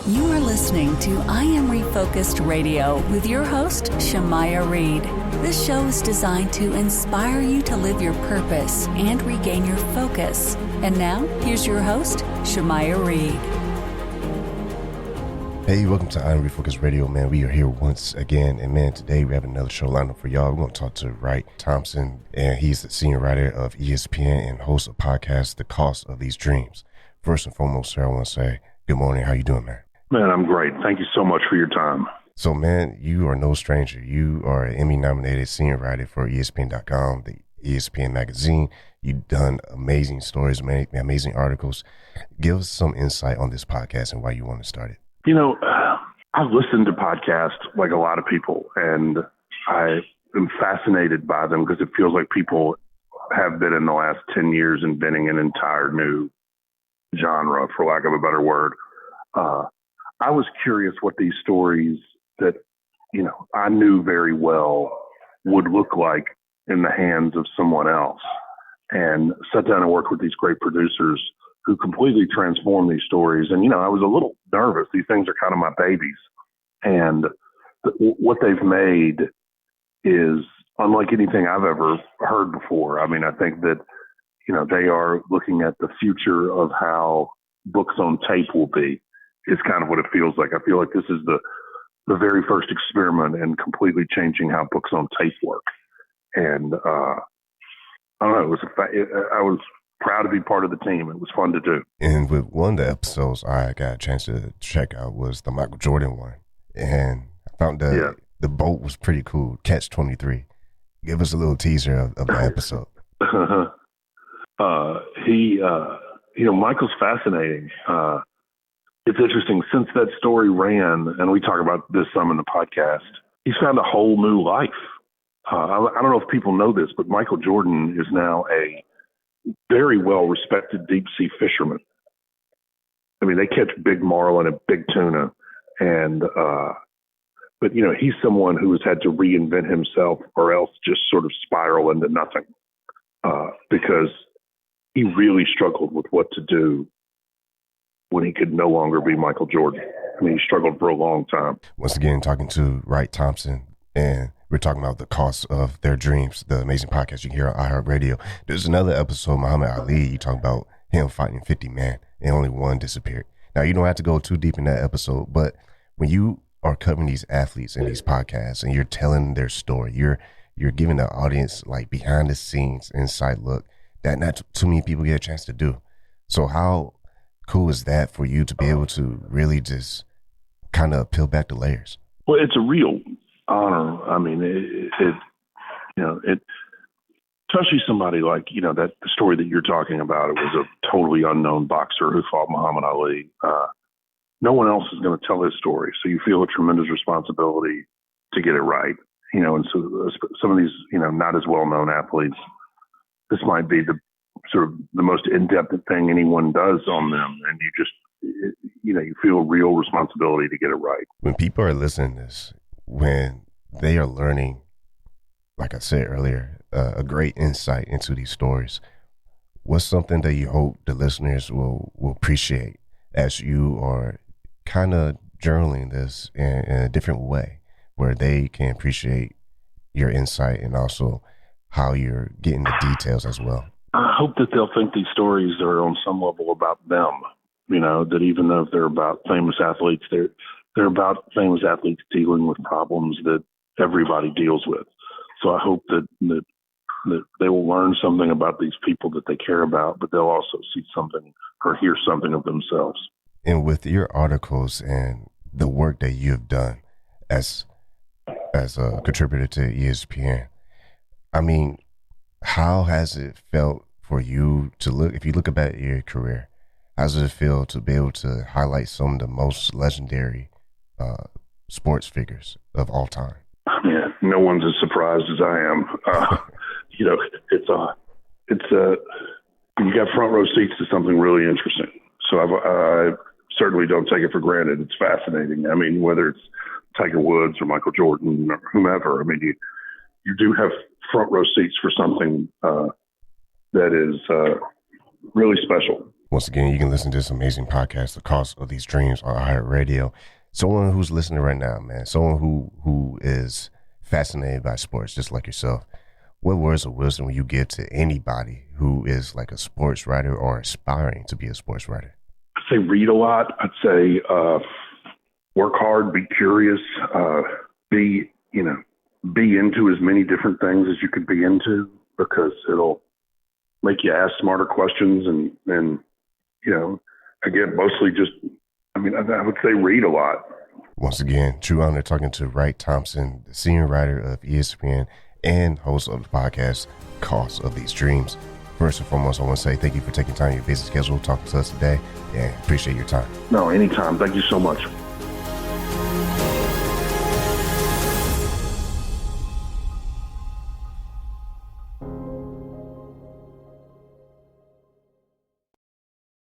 You are listening to I Am Refocused Radio with your host, Shamaya Reed. This show is designed to inspire you to live your purpose and regain your focus. And now, here's your host, Shamaya Reed. Hey, welcome to I Am Refocused Radio, man. We are here once again, and man, today we have another show lined up for y'all. We're going to talk to Wright Thompson, and he's the senior writer of ESPN and hosts a podcast, The Cost of These Dreams. First and foremost, sir, I want to say good morning. How you doing, man? Man, I'm great. Thank you so much for your time. So, man, you are no stranger. You are an Emmy-nominated senior writer for ESPN.com, the ESPN magazine. You've done amazing stories, amazing articles. Give us some insight on this podcast and why you want to start it. You know, I've listened to podcasts like a lot of people, and I am fascinated by them because it feels like people have been in the last 10 years inventing an entire new genre, for lack of a better word. I was curious what these stories that, you know, I knew very well would look like in the hands of someone else, and sat down and worked with these great producers who completely transformed these stories. And, you know, I was a little nervous. These things are kind of my babies. And what they've made is unlike anything I've ever heard before. I mean, I think that, you know, they are looking at the future of how books on tape will be, is kind of what it feels like. I feel like this is the very first experiment in completely changing how books on tape work. And I don't know, I was proud to be part of the team. It was fun to do. And with one of the episodes I got a chance to check out was the Michael Jordan one. And I found the boat was pretty cool, Catch 23. Give us a little teaser of the episode. Michael's fascinating. It's interesting, since that story ran, and we talk about this some in the podcast, he's found a whole new life. I don't know if people know this, but Michael Jordan is now a very well-respected deep-sea fisherman. I mean, they catch big marlin and big tuna, and but, you know, he's someone who has had to reinvent himself or else just sort of spiral into nothing because he really struggled with what to do when he could no longer be Michael Jordan. I mean, he struggled for a long time. Once again, talking to Wright Thompson, and we're talking about The Cost of Their Dreams, the amazing podcast you can hear on iHeartRadio. There's another episode, Muhammad Ali, you talk about him fighting 50 men and only one disappeared. Now, you don't have to go too deep in that episode, but when you are covering these athletes in these podcasts and you're telling their story, you're giving the audience like behind the scenes inside look that not too many people get a chance to do. So how cool is that for you to be able to really just kind of peel back the layers? Well, it's a real honor. I mean, especially somebody like, you know, that the story that you're talking about, it was a totally unknown boxer who fought Muhammad Ali. No one else is going to tell his story. So you feel a tremendous responsibility to get it right. You know, and so some of these, you know, not as well-known athletes, this might be the sort of the most in-depth thing anyone does on them. And you just, you know, you feel a real responsibility to get it right. When people are listening to this, when they are learning, like I said earlier, a great insight into these stories, what's something that you hope the listeners will appreciate as you are kind of journaling this in a different way, where they can appreciate your insight and also how you're getting the details as well? I hope that they'll think these stories are on some level about them, you know, that even though they're about famous athletes, they're about famous athletes dealing with problems that everybody deals with. So I hope that they will learn something about these people that they care about, but they'll also see something or hear something of themselves. And with your articles and the work that you have done as a contributor to ESPN, I mean, how has it felt for you to look, if you look back at your career, how does it feel to be able to highlight some of the most legendary sports figures of all time? Yeah, no one's as surprised as I am. You know, you got front row seats to something really interesting. So I certainly don't take it for granted. It's fascinating. I mean, whether it's Tiger Woods or Michael Jordan or whomever, I mean, you do have front row seats for something that is really special. Once again, you can listen to this amazing podcast, The Cost of These Dreams, on iHeartRadio. Someone who's listening right now, man, someone who is fascinated by sports, just like yourself, what words of wisdom will you give to anybody who is like a sports writer or aspiring to be a sports writer? I'd say read a lot. I'd say work hard, be curious, be into as many different things as you could be into, because it'll make you ask smarter questions. And again, mostly just, I would say read a lot. Once again, true honor talking to Wright Thompson, the senior writer of ESPN and host of the podcast, Cost of These Dreams. First and foremost, I want to say thank you for taking time in your busy schedule to talk to us today, and appreciate your time. No, anytime. Thank you so much.